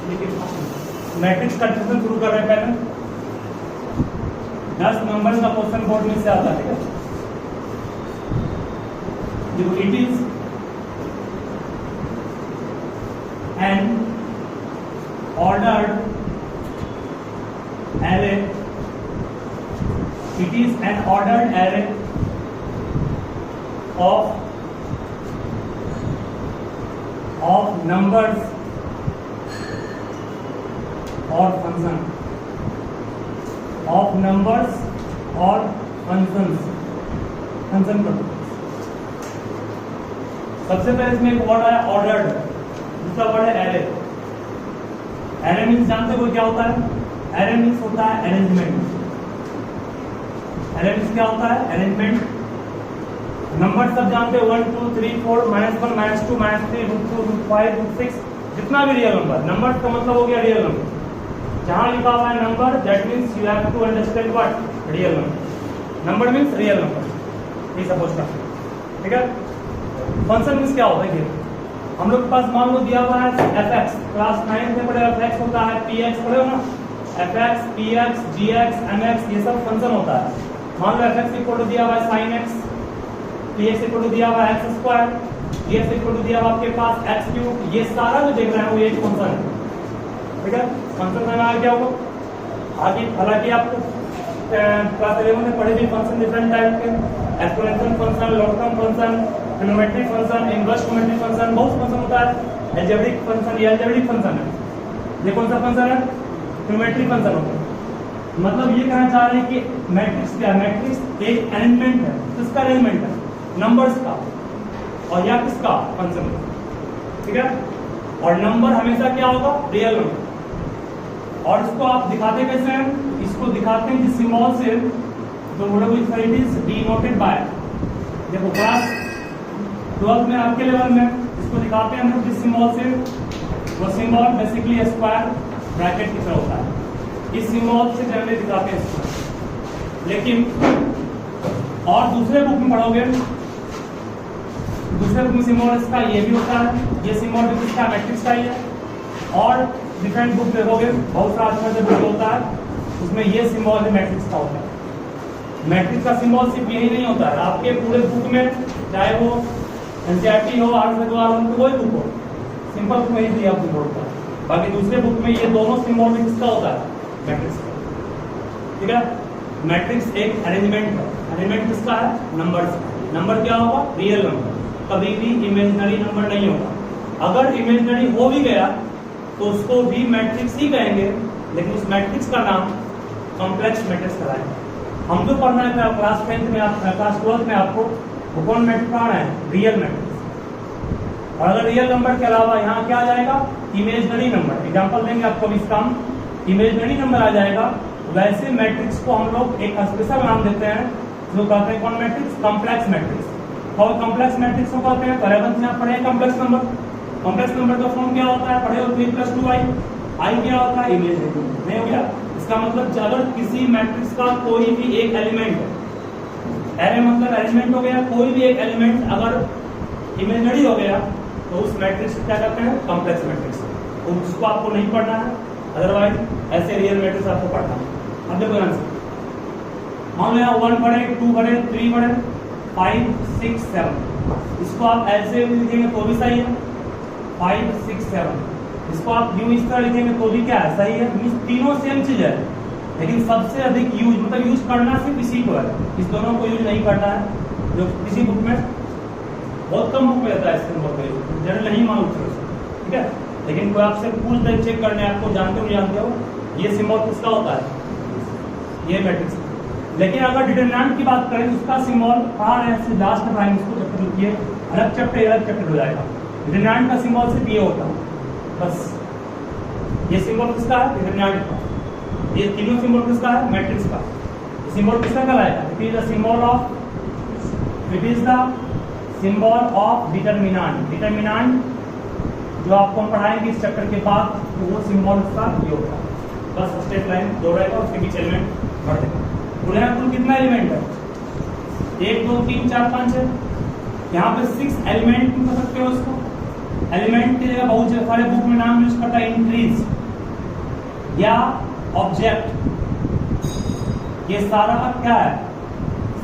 Matrix construction शुरू कर रहे हैं। पहले 10 नंबर का क्वेश्चन बोर्ड में से आता है। देखो it is an ordered array, it is an ordered array of numbers or function of numbers or functions function पर सबसे पहले इसमें एक वर्ड आया ऑर्डर्ड, दूसरा वर्ड है एरे। एरे मीन्स जानते हो क्या होता है? एरे मीन्स होता है अरेंजमेंट। एरे मीन्स क्या होता है? अरेंजमेंट। नंबर सब जानते हो 1 2 3 4 -1 -2 -3 √2 √5 √6 जितना भी रियल नंबर। नंबर का मतलब हो गया रियल नंबर। जहां लिखा हुआ है number that means you have to understand what real number. Number means real number, ये सपोज करते हैं। ठीक है। फंक्शन मीन्स क्या होता है? ये हम लोग के पास मान लो दिया हुआ है fx, क्लास 9 में पढ़े fx होता है, px पढ़े हो ना, fx px gx mx ये सब फंक्शन होता है। मान लो fx इक्वल टू दिया हुआ है sin x, px equal to दिया हुआ है x square, gx equal to दिया हुआ आपके पास x क्यूब, ये सारा जो देख रहे हैं वो एक फंक्शन है। ठीक है। फंक्शन में आगे क्या होगा? आगे हालांकि आपको क्लास 11 में पढ़े भी फंक्शन डिफरेंट टाइप के, exponential function, logarithm function, trigonometric function, inverse trigonometric function, बहुत फंक्शन होता है। अलजेब्रिक फंक्शन, ये अलजेब्रिक फंक्शन है। ये कौन सा फंक्शन है? ट्रिग्नोमेट्रिक फंक्शन होता है। मतलब ये कहना चाह रहे हैं कि मैट्रिक्स क्या है? मैट्रिक्स एक अरेंजमेंट है। किसका अरेंजमेंट है? नंबर्स का, और या किसका? फंक्शन। ठीक है। और नंबर हमेशा क्या होगा? Real number. और इसको आप दिखाते कैसे हैं? इसको दिखाते हैं जिस सिंबल से, तो इट इज डिनोटेड बाय, देखो क्लास 12 में आपके लेवल में इसको दिखाते हैं हम लोग जिस सिंबल से, वो सिंबल बेसिकली स्क्वायर ब्रैकेट की तरह होता है। इस सिंबल से जनरली दिखाते हैं इसको। लेकिन और दूसरे बुक में पढ़ोगे, दूसरे बुक में सिंबल इसका ये भी होता है, ये सिंबल भी किसका? मैट्रिक्स का ही है। और डिफरेंट बुक देखोगे, बहुत सारा अच्छा से बुक होता है, उसमें ये सिंबल है मैट्रिक्स का होता है। मैट्रिक्स का सिंबल सिर्फ यही नहीं होता है, आपके पूरे बुक में चाहे वो एनसीईआरटी हो, आर्ट्स हो, कोई बुक हो, सिंपल बुक में ही दिया बुक होता है। बाकी दूसरे बुक में ये दोनों सिंबल भी किसका होता है? मैट्रिक्स का। ठीक है। मैट्रिक्स एक अरेंजमेंट है। अरेंजमेंट किसका है? नंबर्स। नंबर क्या होगा? रियल नंबर, कभी भी इमेजिनरी नंबर नहीं होगा। अगर इमेजिनरी हो भी गया तो उसको भी मैट्रिक्स ही कहेंगे, लेकिन उस मैट्रिक्स का नाम कॉम्प्लेक्स मैट्रिक्स कराएंगे। हम जो पढ़ना है क्लास 10th में, क्लास 12th में आपको वो कौन मैट्रिक्स पढ़ना है? Real matrix. और अगर रियल नंबर के अलावा यहाँ क्या आ जाएगा? Imaginary number. एग्जांपल देंगे आपको इसका, इमेजिनरी नंबर आ जाएगा। वैसे मैट्रिक्स को हम लोग एक स्पेशल नाम देते हैं, जो कहते हैं कौन मैट्रिक्स? Complex matrix. और कॉम्प्लेक्स मैट्रिक्स को कहते हैं, 11th में आप पढ़े कॉम्प्लेक्स नंबर। कॉम्प्लेक्स नंबर का फॉर्म क्या होता है? पढ़े हो 3 + 2i। आई क्या होता है? इमेजिनरी। नहीं हो गया? इसका मतलब अगर किसी मैट्रिक्स का कोई भी एक एलिमेंट, एरे मतलब अरेंजमेंट हो गया, कोई भी एक एलिमेंट अगर इमेजिनरी हो गया तो उस मैट्रिक्स को क्या कहते हैं? Complex matrix. तो उसको आपको नहीं पढ़ना है, अदरवाइज ऐसे रियल मैट्रिक्स आपको पढ़ना है। अब देखो आंसर, मान लो यहाँ 1 पढ़े, 2 पढ़े, 3 पढ़े, 5 6 7, इसको आप ऐसे लिखेंगे तो भी सही है। 5 6 7, इसको आप यूं इस तरह लिखेंगे तो भी क्या है? सही है। तीनों सेम चीज है, लेकिन सबसे अधिक यूज मतलब यूज करना सिर्फ इसी को है, इस दोनों को यूज नहीं करना है, जो किसी बुक में बहुत कम बुक में रहता है। इसके जनरल नहीं मालूम चलो, ठीक है। लेकिन कोई आपसे पूछ दे चेक करने, आपको जानते हो जानते हो ये सिंबल किसका होता है? ये मैट्रिक्स। लेकिन अगर डिटरमिनेंट की बात करें तो उसका सिंबल कहाँ है? लास्ट में आएंगे, इसको चैप्टर लिखिए, अलग चैप्टर हो जाएगा। डिटरमिनेंट का सिंबल सिर्फ ये होता है बस। ये सिंबल किसका है? डिटरमिनेंट का। ये तीनों सिंबल किसका है? मैट्रिक्स का। सिंबल किसका कहलाएगा? It is the symbol of, it is the symbol of determinant. Determinant जो आपको हम पढ़ाएंगे इस चैप्टर के बाद, तो वो सिंबल उसका ये होता है। बस स्ट्रेट लाइन दो रहेगा, उसके बीच एलिमेंट बढ़ देगा। बोले कुल कितना एलिमेंट है? 1 2 3 4 5 है। यहाँ पे 6 एलिमेंट कर सकते हो उसको, एलिमेंट की जगह बहुत सारे बुक में नाम यूज करता है इंक्रीज या ऑब्जेक्ट, ये सारा क्या है,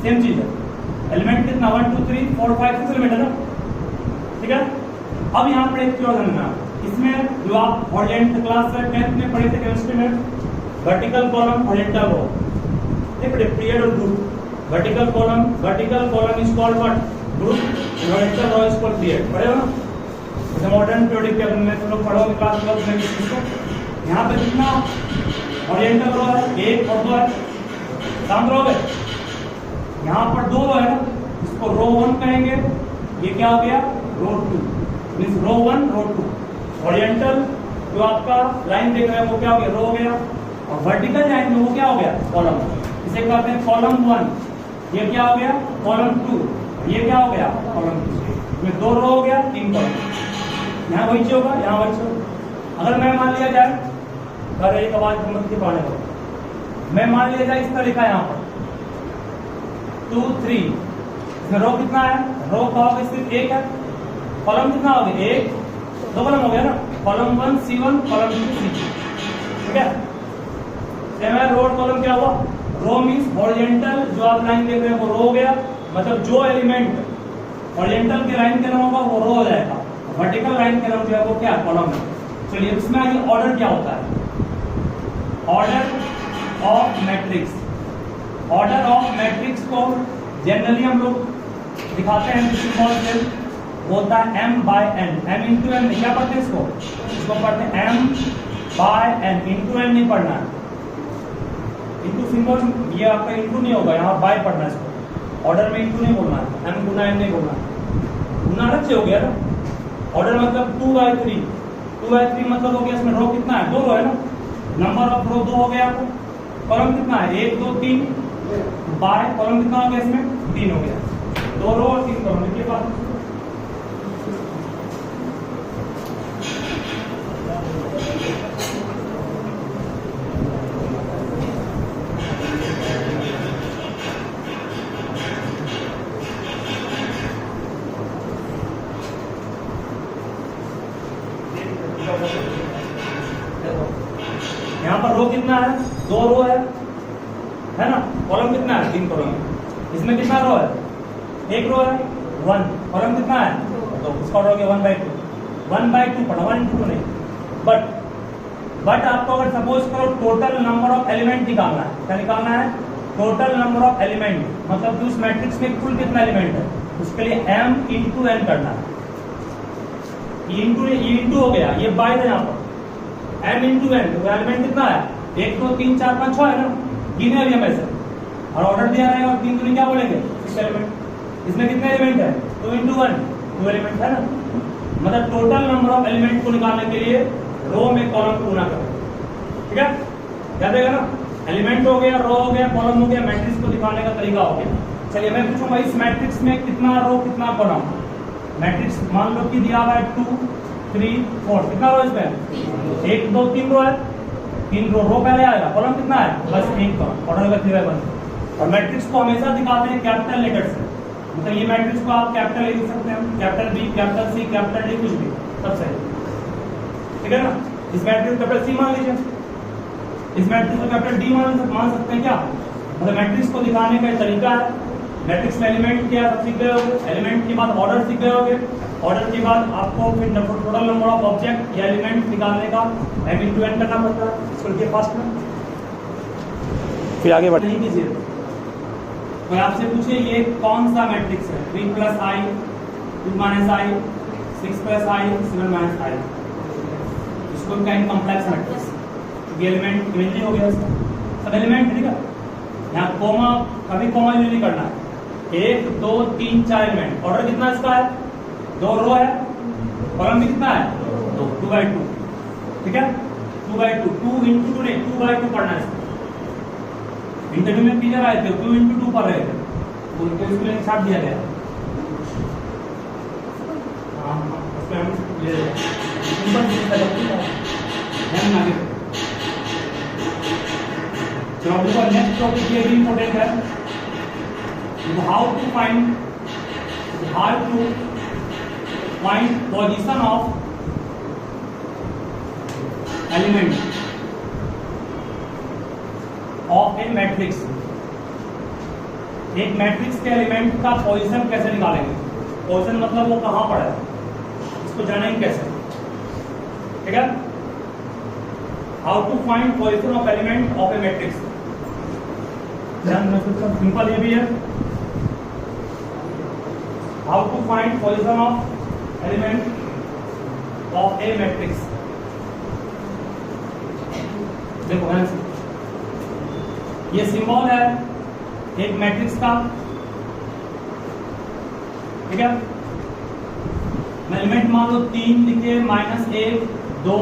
सेम चीज है। एलिमेंट कितना 1 2 3 4 5 6 एलिमेंट है ना, ठीक है। अब यहाँ पर एक क्लोज है, इसमें जो आप हॉरिजॉन्टल क्लास 10th में पढ़े थे केमिस्ट्री में, vertical column horizontal row, period और group. Vertical column is called what, group, horizontal row is called period. पढ़े हो ना, जैसे मॉडर्न पीरियोडिक टेबल में तुम लोग पढ़ोगे क्लास 12 में इसको। यहाँ पे कितना हॉरिजॉन्टल रो है, 1 और 2 है, शांत रहोगे। यहाँ पर 2 रो है ना, इसको रो 1 कहेंगे, ये क्या हो गया रो 2, मींस रो 1 रो 2। हॉरिजॉन्टल जो आपका लाइन देख रहे हैं वो क्या हो गया, रो हो गया, और वर्टिकल लाइन में वो क्या हो गया, कॉलम। इसे कहते हैं कॉलम 1, ये क्या हो गया कॉलम 2, ये क्या हो गया कॉलम 3। इसमें 2 रो हो गया, 3 कॉलम। यहाँ वही होगा, यहाँ वही होगा। अगर मैं मान लिया जाए, अगर एक आवाज मत पाने को, मैं मान लिया जाए इस तरह लिखा है यहाँ पर 2 3, इसमें रो कितना है, रो का होगा सिर्फ 1 है, कॉलम कितना हो गया 1, 2 कॉलम हो गया ना, कॉलम 1 C1 कॉलम 2 C2, ठीक है। सेम है, रो और कॉलम क्या हुआ, रो मींस हॉरिजॉन्टल जो आप लाइन देख रहे हैं वो रो हो गया, मतलब जो एलिमेंट हॉरिजॉन्टल के लाइन के नाम होगा वो रो हो जाएगा, वर्टिकल लाइन के नाम जो है वो क्या कॉलम है। चलिए इसमें आगे ऑर्डर क्या होता है, order of matrix. Order of matrix को जनरली हम लोग दिखाते हैं सिंबल से, होता है m by n, m into n क्या पढ़ते हैं इसको पढ़ते हैं m by n, into n नहीं पढ़ना है, into सिंबल ये आपका into नहीं होगा, यहाँ by पढ़ना है इसको, ऑर्डर में into नहीं बोलना है, m गुना n नहीं बोलना है, गुना अलग से हो गया ना। ऑर्डर मतलब 2 by 3, 2 by 3 मतलब हो गया, इसमें रो कितना है 2 रो है ना, नंबर ऑफ रो 2 हो गया आपको, कॉलम कितना है 1 2 3, बाय कॉलम कितना हो गया इसमें 3 हो गया, 2 रो और 3 कॉलम। देखिए बात यहाँ पर रो कितना है 2 रो है ना, कॉलम कितना है 3 कॉलम है, इसमें कितना रो है 1 रो है 1, कॉलम कितना है तो इसका ऑर्डर हो गया 1/2 पढ़ा, 1 into 2 नहीं। बट आपको अगर सपोज करो टोटल नंबर ऑफ एलिमेंट निकालना है, क्या निकालना है टोटल नंबर ऑफ एलिमेंट, मतलब कि उस मैट्रिक्स में कुल कितना एलिमेंट है, उसके लिए m into n करना है। ये इंटू हो गया, ये बाय है यहाँ पर m into n, तो एलिमेंट कितना है 1 2 3 4 5 6 है ना, गिने अभी हम ऐसे, और ऑर्डर दिया रहेगा और 3 दूनी क्या बोलेंगे 6 एलिमेंट। इसमें कितने एलिमेंट है 2 into 1 2 एलिमेंट है ना, मतलब टोटल नंबर ऑफ एलिमेंट को निकालने के लिए रो में कॉलम को गुना करो, ठीक है, याद रहेगा ना। एलिमेंट हो गया, रो हो गया, कॉलम हो गया, मैट्रिक्स को दिखाने का तरीका हो गया। चलिए मैं पूछूंगा इस मैट्रिक्स में कितना रो कितना कॉलम, मैट्रिक्स मान लो कि दिया हुआ है 2 3 4, कितना रो इसमें 1 2 3 रो है, 3 रो पहले आएगा, कॉलम कितना है बस 1 कॉलम, ऑर्डर का 3 बाय 1। और मैट्रिक्स को हमेशा दिखाते हैं कैपिटल लेटर से, मतलब ये मैट्रिक्स को आप कैपिटल लिख सकते हैं, capital B capital C capital D, कुछ भी सब सही, ठीक है ना। इस मैट्रिक्स को कैपिटल सी मान लीजिए, इस मैट्रिक्स को कैपिटल डी मान सकते हैं क्या, मतलब मैट्रिक्स को दिखाने का तरीका है। मैट्रिक्स में एलिमेंट क्या सीख गए होगे, एलिमेंट के बाद ऑर्डर सीख गए होगे, ऑर्डर के बाद आपको फिर टोटल नंबर ऑफ ऑब्जेक्ट या एलिमेंट निकालने का m into n करना पड़ता है, इसको लिखिए फास्ट में, फिर आगे बढ़ नहीं कीजिए। कोई आपसे पूछे ये कौन सा मैट्रिक्स है, 3 + i 2 - i 6 + i 7 - i, इसको कहेंगे कॉम्प्लेक्स मैट्रिक्स, क्योंकि एलिमेंट इमेजरी हो गया सब एलिमेंट, ठीक है। यहाँ कोमा कभी कोमा यूज नहीं करना है, 1 2 3 4 एलिमेंट, ऑर्डर कितना इसका है 2 रो है, कॉलम भी कितना है 2 by 2, ठीक है 2 by 2, 2 into 2 नहीं 2 by 2 पढ़ना है। इंटरव्यू में टीचर आए थे 2 into 2 पढ़ रहे थे, उनको इसके लिए छाप दिया गया, हाँ उसमें हम ले आगे। चलो नेक्स्ट टॉपिक ये भी इम्पोर्टेंट है, how to find position of element of a matrix. एक मैट्रिक्स के एलिमेंट का पोजीशन कैसे निकालेंगे? पोजीशन मतलब वो कहां पर है, इसको जानेंगे कैसे, ठीक है। How to find position of element of a matrix. Simple ये भी है, how to find position of element of a matrix. देखो ये सिंबल है एक मैट्रिक्स का, ठीक है। एलिमेंट मान लो 3 लिखे, -1 2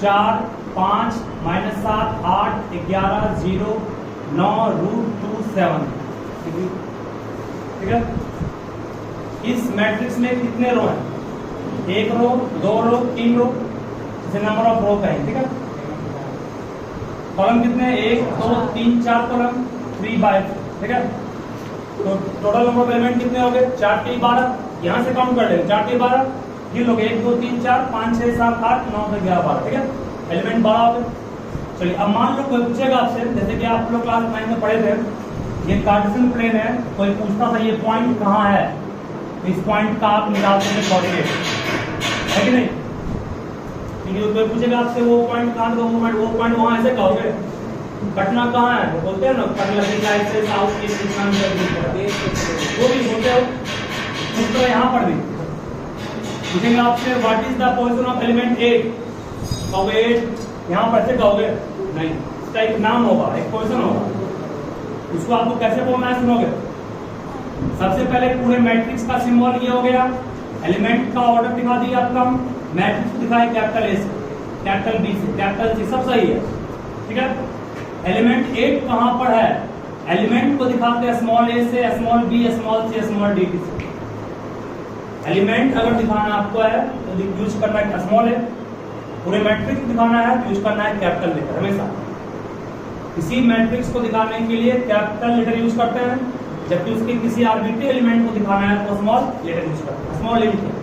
4 5 -7 8 11 0 9 √2 7, ठीक है। इस मैट्रिक्स में कितने रो हैं? 1 रो, 2 रो, 3 रो, इसे नंबर ऑफ रो कहेंगे, ठीक है। कॉलम कितने? 1 2 3 4 कॉलम, 3 बाय, ठीक है। तो टोटल नंबर ऑफ एलिमेंट कितने हो गए? 4 3 12, यहां से काउंट कर लेंगे, 4 3 12 गिन लोगे, 1 2 3 4 5 6 7 8 9 10 11 12, ठीक है। एलिमेंट 12 हो गए। चलिए अब मान लो कोई पूछेगा आपसे, जैसे कि आप लोग क्लास 9 में पढ़े थे, ये कार्टेशियन प्लेन है, कोई पूछता था ये पॉइंट कहाँ है, इस पॉइंट का आप निकालते हैं कोऑर्डिनेट, है कि नहीं? कोई पूछेगा आपसे वो पॉइंट कहाँ, वो पॉइंट वहां ऐसे कहोगे, कटना कहाँ है, तो बोलते हैं ना ऐसे साउथ ईस्ट वो भी बोलते हो। तो यहाँ पर भी पूछेंगे आपसे what is the position of element 8, कहोगे 8, यहाँ पर से कहोगे नहीं, इसका एक नाम होगा, एक पोजीशन होगा, उसको आपको कैसे बोलना है सुनोगे। सबसे पहले पूरे मैट्रिक्स का सिंबल ये हो गया, एलिमेंट का ऑर्डर दिखा दिया आपका, मैट्रिक्स दिखाए कैपिटल ए से, कैपिटल बी से, कैपिटल सी, सब सही है, ठीक है। एलिमेंट 8 कहां पर है? एलिमेंट को दिखाते हैं स्मॉल ए से, small B, small C, small D से। एलिमेंट अगर दिखाना आपको है तो यूज करना है स्मॉल ए, पूरे मैट्रिक्स दिखाना है तो यूज करना है कैपिटल लेटर हमेशा। किसी मैट्रिक्स को दिखाने के लिए कैपिटल लेटर यूज करते हैं, जबकि उसके किसी आर्बिट्री एलिमेंट को दिखाना है तो स्मॉल लेटर यूज करते हैं। स्मॉल ए लिखिए,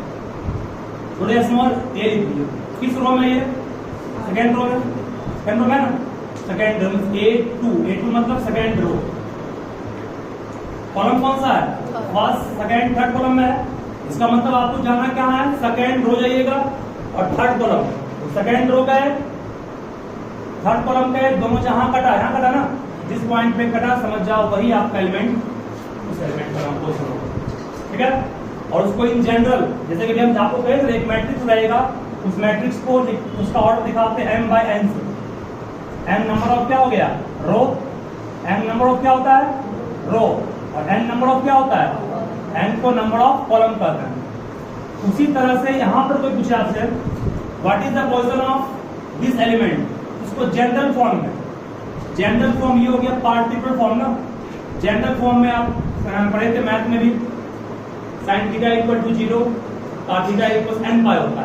थोड़े स्मॉल ए लिखिए। किस रो में? ये सेकेंड रो में, सेकेंड रो में ना, सेकेंड रो A2 मतलब सेकेंड रो। कॉलम कौन सा है? फर्स्ट सेकेंड थर्ड कॉलम में है, इसका मतलब आपको जाना क्या है, सेकेंड रो जाइएगा और थर्ड कॉलम, सेकेंड रो का है, थर्ड कॉलम का है, दोनों जहां कटा, यहाँ कटा ना, जिस पॉइंट पे कटा समझ जाओ वही आपका एलिमेंट, उस एलिमेंट का नाम पोजीशन होगा, ठीक है। और उसको इन जनरल, जैसे कि हम आपको कहे थे एक मैट्रिक्स रहेगा, उस मैट्रिक्स को उसका ऑर्डर दिखाते हैं m/n से। m नंबर ऑफ क्या हो गया? रो। m नंबर ऑफ क्या होता है? रो। और n नंबर ऑफ क्या होता है? n को नंबर ऑफ कॉलम कहते हैं। उसी तरह से यहाँ पर कोई पूछे आपसे what is the position of this element, इसको जनरल फॉर्म में, जनरल फॉर्म ये हो गया पार्टिकुलर फॉर्म ना, जनरल फॉर्म में आप पढ़े थे मैथ में भी, sin theta = 0, cos theta = n π होता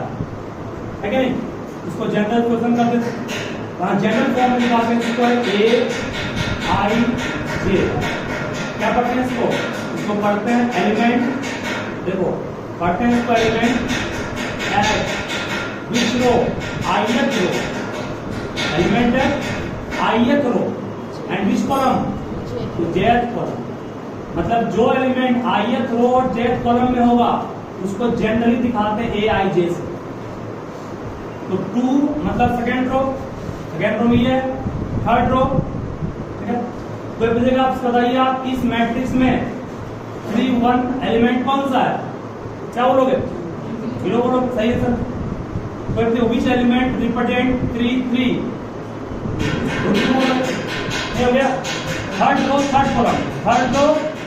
है कि नहीं? इसको जनरल क्वेश्चन करते थे, वहां जनरल फॉर्म में निकालते हैं इसको a i j, क्या पढ़ते हैं इसको पढ़ते हैं एलिमेंट, देखो पढ़ते हैं इसको element at which row, ith row, element है ith row and which column, jth column. मतलब जो एलिमेंट ith रो और jth कॉलम में होगा उसको जनरली दिखाते हैं a i j से। तो 2 मतलब सेकेंड रो में ये थर्ड रो, ठीक है। कोई पूछेगा आप बताइए आप इस मैट्रिक्स में 3 1 एलिमेंट कौन सा है, क्या बोलोगे? 0 बोलो, सही है सर। कोई पूछे विच एलिमेंट रिप्रेजेंट 3 3, हो गया third row third column, third row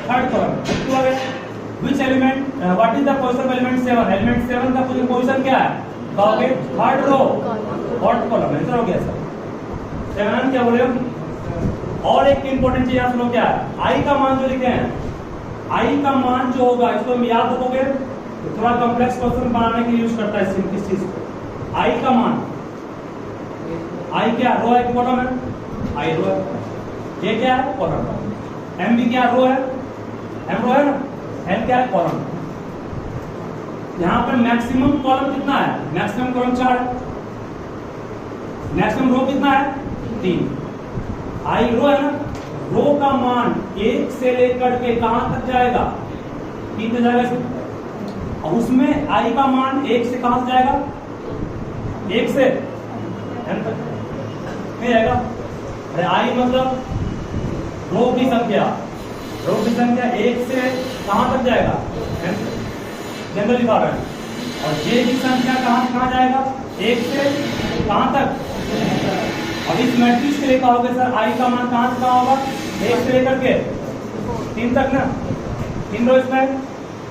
third column, two आ गया। Which element what is the position of element 7, element 7 का पोजीशन क्या है? कहोगे third row fourth column, answer हो गया सर। 7 क्या बोले? और एक इंपॉर्टेंट चीज आप लोग क्या है, आई का मान जो लिखे हैं, आई का मान जो होगा इसको हम याद रखोगे तो थोड़ा कॉम्प्लेक्स क्वेश्चन बनाने के लिए यूज करता है इस चीज को। आई का मान, आई क्या रो है कि कॉलम है? आई रो है। ये क्या है? कॉलम। एम भी क्या रो है? एम रो है ना, एम क्या है? कॉलम। यहाँ पे मैक्सिमम कॉलम कितना है? मैक्सिमम कॉलम 4 है, मैक्सिमम रो कितना है? 3। आई रो है ना, रो का मान 1 से लेकर के कहां तक जाएगा? 3 तक जाएगा। और उसमें आई का मान 1 से कहां से जाएगा? 1 से n तक नहीं जाएगा। अरे आई मतलब रो की संख्या, रो की संख्या 1 से कहां तक जाएगा? n तक जनरल लिखा रहा है। और जे की संख्या कहां से कहां जाएगा? 1 से कहां तक? अब इस मैट्रिक्स के लिए कहोगे सर आई का मान कहां से कहां होगा? 1 से लेकर के 3 तक ना, 3 रो इसमें।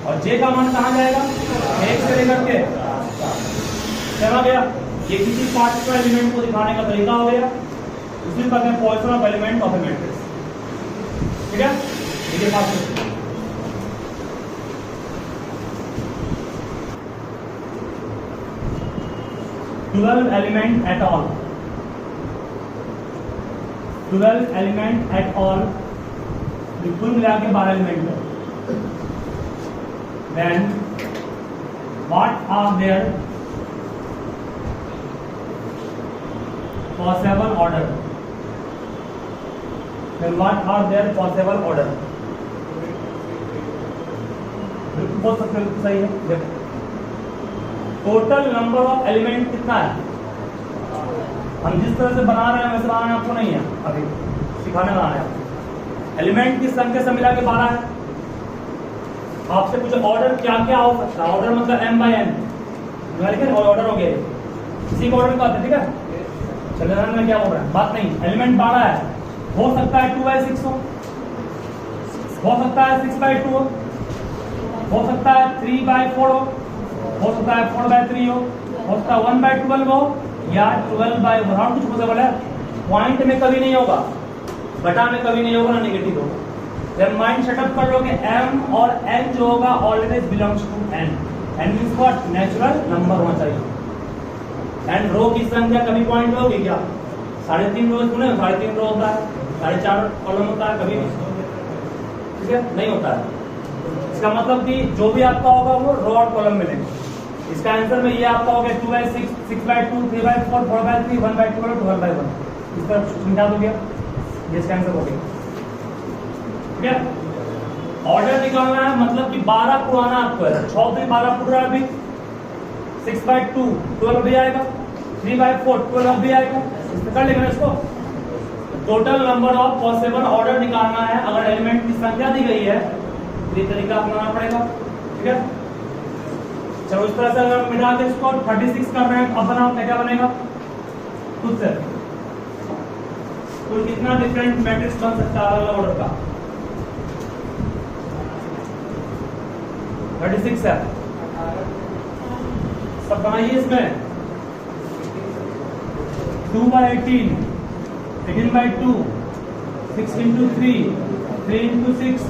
और जे का मान कहां जाएगा? 1 से लेकर के चला गया। ये किसी पार्टिकुलर एलिमेंट को दिखाने का तरीका हो गया, उसी पर कहते हैं position of element of a matrix. ठीक है, देखिए बात 12 element at all, 12 element at all, कुल मिला के 12 एलिमेंट है। Then what are their possible order? Then what are their possible order? बहुत सही है। देखो टोटल नंबर ऑफ एलिमेंट कितना है? हम जिस तरह से बना रहे हैं वैसे बनाना आपको नहीं है, अभी सिखाने वाला है। एलिमेंट की संख्या से मिला के 12 है। आपसे कुछ ऑर्डर क्या क्या हो सकता है? ऑर्डर मतलब m/n, ऑर्डर हो गया, इसी को ऑर्डर कहते हैं। ठीक है, चलो ध्यान में क्या हो रहा है, बात नहीं। एलिमेंट 12 है, हो सकता है 2/6 हो सकता है 6/2 हो सकता है 3/4 हो सकता है 4/3 हो सकता है 1/12 हो या 12/1। और कुछ पॉसिबल है? पॉइंट में कभी नहीं होगा, बटा में कभी नहीं होगा, ना नेगेटिव होगा। जब माइंड सेटअप कर लोगे m और n जो होगा always belongs to n। n means what? Natural number होना चाहिए। एंड रो की संख्या कभी पॉइंट में होगी क्या? 3.5 रो सुने, 3.5 रो होता है, 4.5 कॉलम होता है, कभी नहीं। ठीक है, नहीं होता है। इसका मतलब कि जो भी आपका होगा वो रो और कॉलम मिलेंगे। इसका आंसर में ये आपका हो गया 2/6, 6/2, 3/4, 4/3, 1/12, 12/1। इस तरह समझा दो गया, ये इसका आंसर हो गया। ठीक है, ऑर्डर निकालना है, मतलब कि 12 पुराना आपको है, 6 से 12 पूरा है अभी, 6/2 12 भी आएगा, 3/4 12 भी आएगा। इसमें कर लेंगे इसको। Total number of possible order निकालना है। अगर एलिमेंट की संख्या दी गई है ये तरीका अपनाना पड़ेगा। ठीक है, चलो इस तरह से अगर मिला के इसको 36 कर रहे हैं, अब बनाओ क्या बनेगा खुद से। कुल कितना डिफरेंट मैट्रिक्स बन सकता है अलग ऑर्डर का? 36 है। सब बनाइए इसमें 2/18, 18/2, 6 × 3, 3 × 6,